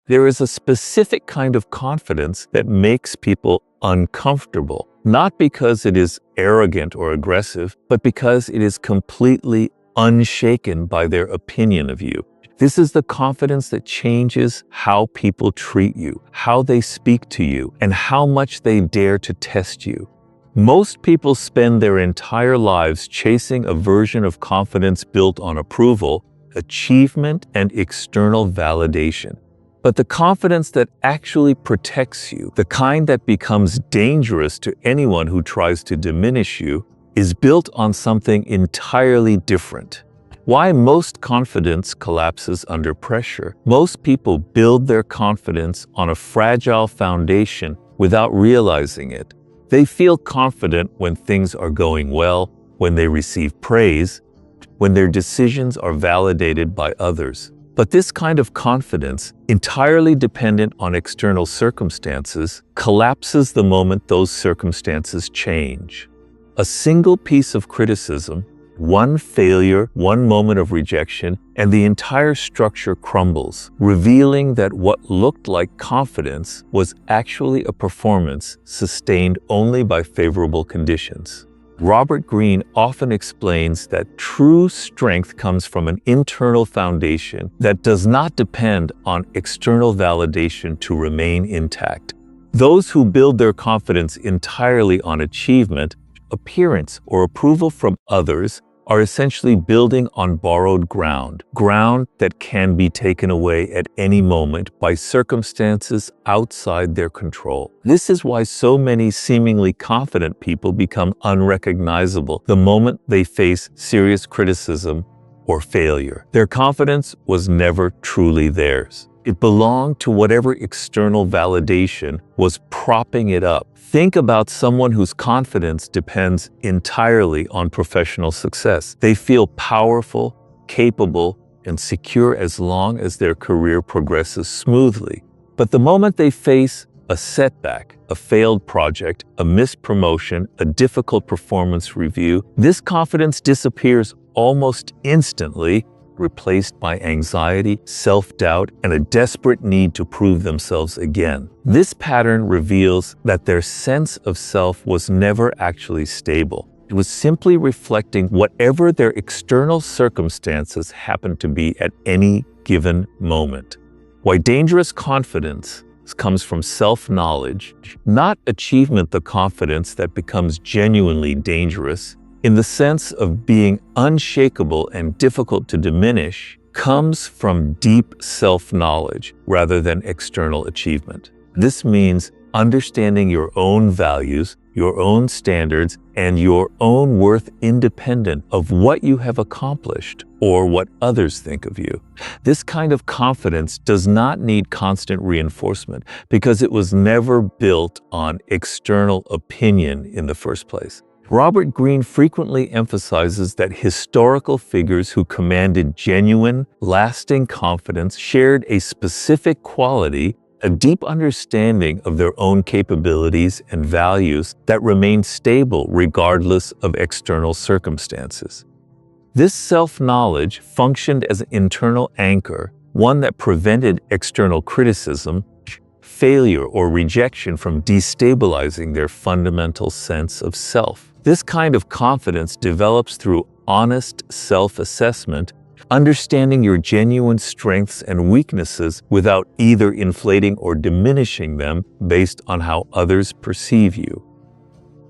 There is a specific kind of confidence that makes people uncomfortable, not because it is arrogant or aggressive, but because it is completely unshaken by their opinion of you. This is the confidence that changes how people treat you, how they speak to you, and how much they dare to test you. Most people spend their entire lives chasing a version of confidence built on approval, achievement, and external validation. But the confidence that actually protects you, the kind that becomes dangerous to anyone who tries to diminish you, is built on something entirely different. Why most confidence collapses under pressure. Most people build their confidence on a fragile foundation without realizing it. They feel confident when things are going well, when they receive praise, when their decisions are validated by others. But this kind of confidence, entirely dependent on external circumstances, collapses the moment those circumstances change. A single piece of criticism, one failure, one moment of rejection, and the entire structure crumbles, revealing that what looked like confidence was actually a performance sustained only by favorable conditions. Robert Greene often explains that true strength comes from an internal foundation that does not depend on external validation to remain intact. Those who build their confidence entirely on achievement, appearance, or approval from others are essentially building on borrowed ground that can be taken away at any moment by circumstances outside their control. This is why so many seemingly confident people become unrecognizable the moment they face serious criticism or failure. Their confidence was never truly theirs. It belonged to whatever external validation was propping it up. Think about someone whose confidence depends entirely on professional success. They feel powerful, capable, and secure as long as their career progresses smoothly. But the moment they face a setback, a failed project, a missed promotion, a difficult performance review, this confidence disappears almost instantly, replaced by anxiety, self-doubt, and a desperate need to prove themselves again. This pattern reveals that their sense of self was never actually stable. It was simply reflecting whatever their external circumstances happened to be at any given moment. Why dangerous confidence comes from self-knowledge, not achievement, the confidence that becomes genuinely dangerous, in the sense of being unshakable and difficult to diminish, comes from deep self-knowledge rather than external achievement. This means understanding your own values, your own standards, and your own worth independent of what you have accomplished or what others think of you. This kind of confidence does not need constant reinforcement because it was never built on external opinion in the first place. Robert Greene frequently emphasizes that historical figures who commanded genuine, lasting confidence shared a specific quality, a deep understanding of their own capabilities and values that remained stable regardless of external circumstances. This self-knowledge functioned as an internal anchor, one that prevented external criticism, failure, or rejection from destabilizing their fundamental sense of self. This kind of confidence develops through honest self-assessment, understanding your genuine strengths and weaknesses without either inflating or diminishing them based on how others perceive you.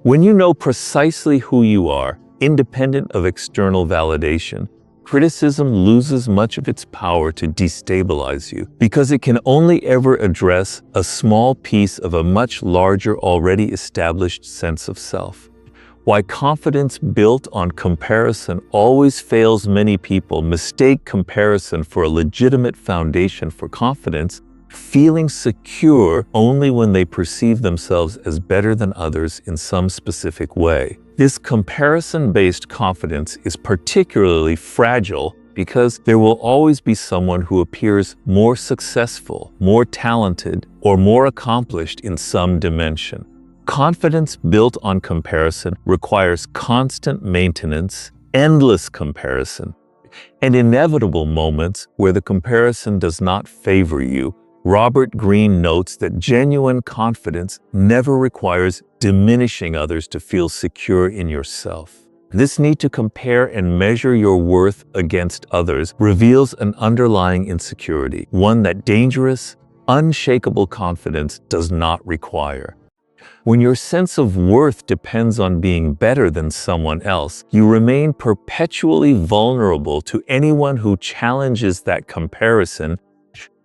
When you know precisely who you are, independent of external validation, criticism loses much of its power to destabilize you because it can only ever address a small piece of a much larger, already established sense of self. Why confidence built on comparison always fails many people mistake comparison for a legitimate foundation for confidence, feeling secure only when they perceive themselves as better than others in some specific way. This comparison-based confidence is particularly fragile because there will always be someone who appears more successful, more talented, or more accomplished in some dimension. Confidence built on comparison requires constant maintenance, endless comparison, and inevitable moments where the comparison does not favor you, Robert Greene notes that genuine confidence never requires diminishing others to feel secure in yourself. This need to compare and measure your worth against others reveals an underlying insecurity, one that dangerous, unshakable confidence does not require. When your sense of worth depends on being better than someone else, you remain perpetually vulnerable to anyone who challenges that comparison,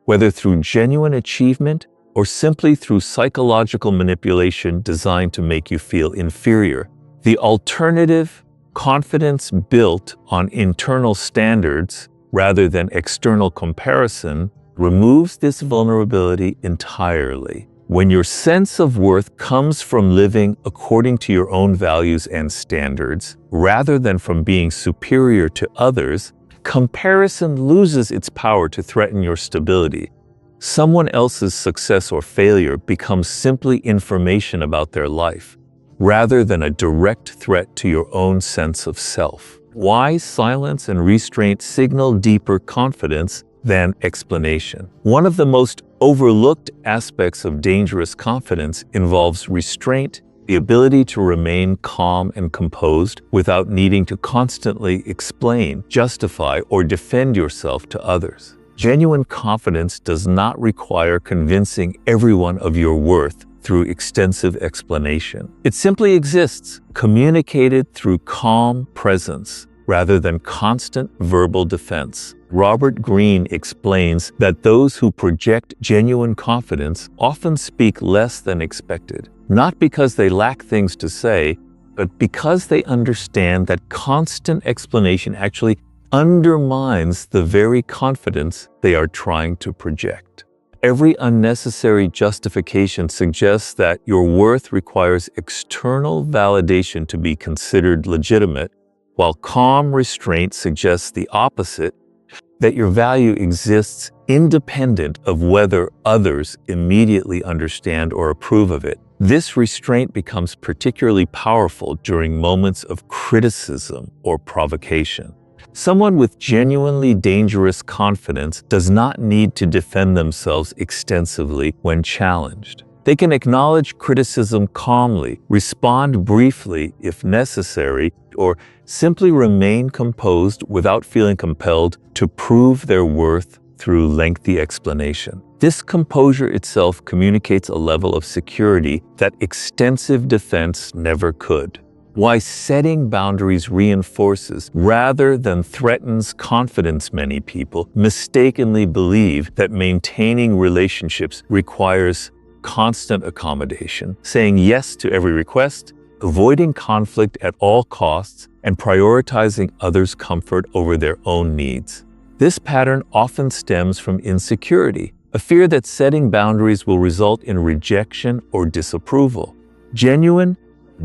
whether through genuine achievement or simply through psychological manipulation designed to make you feel inferior. The alternative, confidence built on internal standards rather than external comparison, removes this vulnerability entirely. When your sense of worth comes from living according to your own values and standards, rather than from being superior to others, comparison loses its power to threaten your stability. Someone else's success or failure becomes simply information about their life, rather than a direct threat to your own sense of self. Why silence and restraint signal deeper confidence than explanation? One of the most overlooked aspects of dangerous confidence involves restraint, the ability to remain calm and composed without needing to constantly explain, justify, or defend yourself to others. Genuine confidence does not require convincing everyone of your worth through extensive explanation. It simply exists, communicated through calm presence rather than constant verbal defense. Robert Greene explains that those who project genuine confidence often speak less than expected, not because they lack things to say, but because they understand that constant explanation actually undermines the very confidence they are trying to project. Every unnecessary justification suggests that your worth requires external validation to be considered legitimate, while calm restraint suggests the opposite, that your value exists independent of whether others immediately understand or approve of it. This restraint becomes particularly powerful during moments of criticism or provocation. Someone with genuinely dangerous confidence does not need to defend themselves extensively when challenged. They can acknowledge criticism calmly, respond briefly if necessary, or simply remain composed without feeling compelled to prove their worth through lengthy explanation. This composure itself communicates a level of security that extensive defense never could. Why setting boundaries reinforces rather than threatens confidence. Many people mistakenly believe that maintaining relationships requires constant accommodation, saying yes to every request, avoiding conflict at all costs, and prioritizing others' comfort over their own needs. This pattern often stems from insecurity, a fear that setting boundaries will result in rejection or disapproval. Genuine,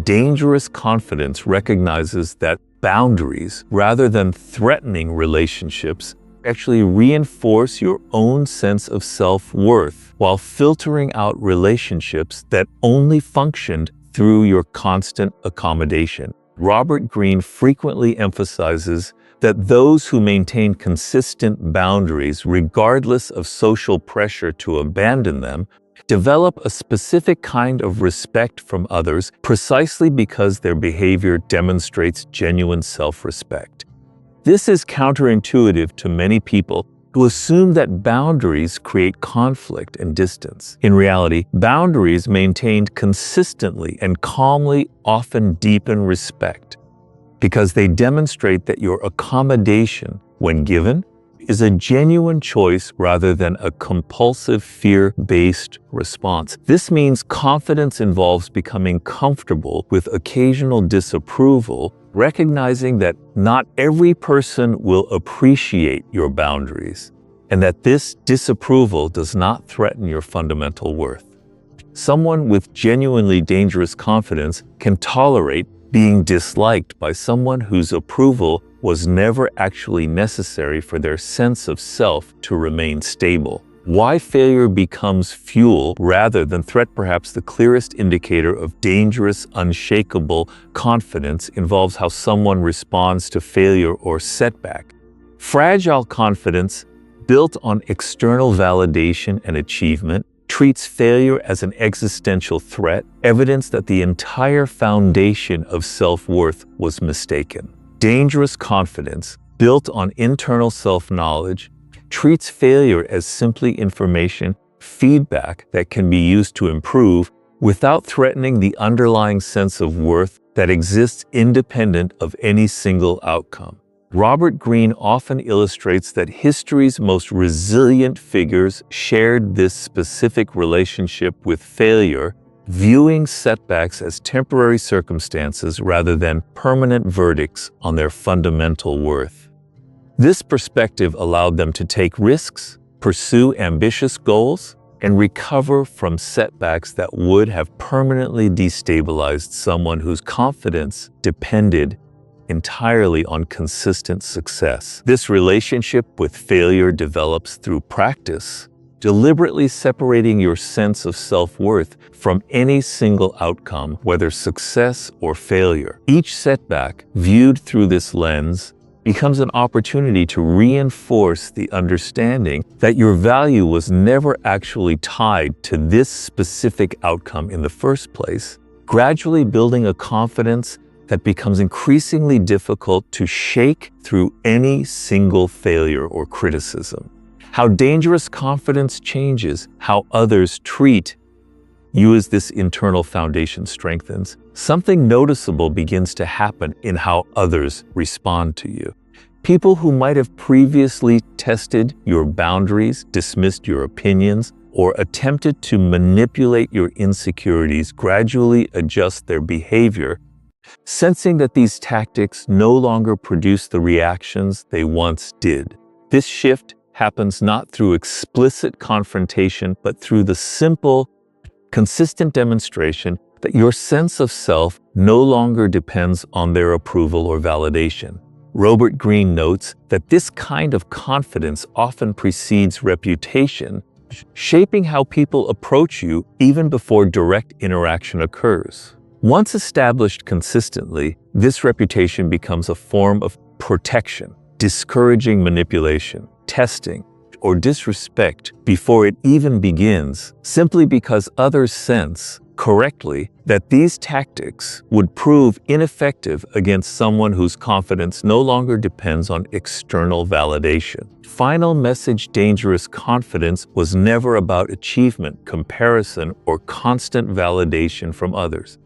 dangerous confidence recognizes that boundaries, rather than threatening relationships, actually reinforce your own sense of self-worth while filtering out relationships that only functioned through your constant accommodation. Robert Greene frequently emphasizes that those who maintain consistent boundaries, regardless of social pressure to abandon them, develop a specific kind of respect from others precisely because their behavior demonstrates genuine self-respect. This is counterintuitive to many people who assume that boundaries create conflict and distance. In reality, boundaries maintained consistently and calmly often deepen respect because they demonstrate that your accommodation, when given, is a genuine choice rather than a compulsive fear-based response. This means confidence involves becoming comfortable with occasional disapproval, recognizing that not every person will appreciate your boundaries, and that this disapproval does not threaten your fundamental worth. Someone with genuinely dangerous confidence can tolerate being disliked by someone whose approval was never actually necessary for their sense of self to remain stable. Why failure becomes fuel rather than threat. Perhaps the clearest indicator of dangerous, unshakable confidence involves how someone responds to failure or setback. Fragile confidence built on external validation and achievement, treats failure as an existential threat, evidence that the entire foundation of self-worth was mistaken. Dangerous confidence, built on internal self-knowledge, treats failure as simply information, feedback that can be used to improve without threatening the underlying sense of worth that exists independent of any single outcome. Robert Greene often illustrates that history's most resilient figures shared this specific relationship with failure, viewing setbacks as temporary circumstances rather than permanent verdicts on their fundamental worth. This perspective allowed them to take risks, pursue ambitious goals, and recover from setbacks that would have permanently destabilized someone whose confidence depended entirely on consistent success. This relationship with failure develops through practice, deliberately separating your sense of self-worth from any single outcome, whether success or failure. Each setback, viewed through this lens, becomes an opportunity to reinforce the understanding that your value was never actually tied to this specific outcome in the first place, gradually building a confidence that becomes increasingly difficult to shake through any single failure or criticism. How dangerous confidence changes how others treat you as this internal foundation strengthens. Something noticeable begins to happen in how others respond to you. People who might have previously tested your boundaries, dismissed your opinions, or attempted to manipulate your insecurities gradually adjust their behavior, sensing that these tactics no longer produce the reactions they once did. This shift happens not through explicit confrontation, but through the simple, consistent demonstration that your sense of self no longer depends on their approval or validation. Robert Greene notes that this kind of confidence often precedes reputation, shaping how people approach you even before direct interaction occurs. Once established consistently, this reputation becomes a form of protection, discouraging manipulation, testing, or disrespect before it even begins, simply because others sense correctly that these tactics would prove ineffective against someone whose confidence no longer depends on external validation. Final message: dangerous confidence was never about achievement, comparison, or constant validation from others.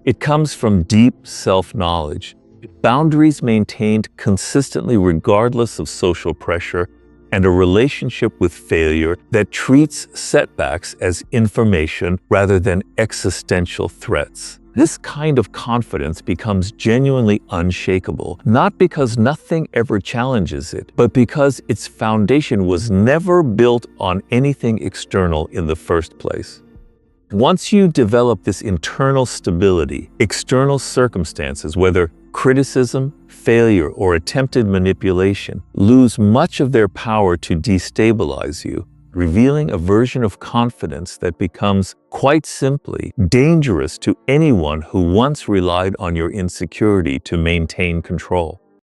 It comes from deep self-knowledge, boundaries maintained consistently regardless of social pressure, and a relationship with failure that treats setbacks as information rather than existential threats. This kind of confidence becomes genuinely unshakable, not because nothing ever challenges it, but because its foundation was never built on anything external in the first place. Once you develop this internal stability, external circumstances, whether criticism, failure, or attempted manipulation, lose much of their power to destabilize you, revealing a version of confidence that becomes, quite simply, dangerous to anyone who once relied on your insecurity to maintain control.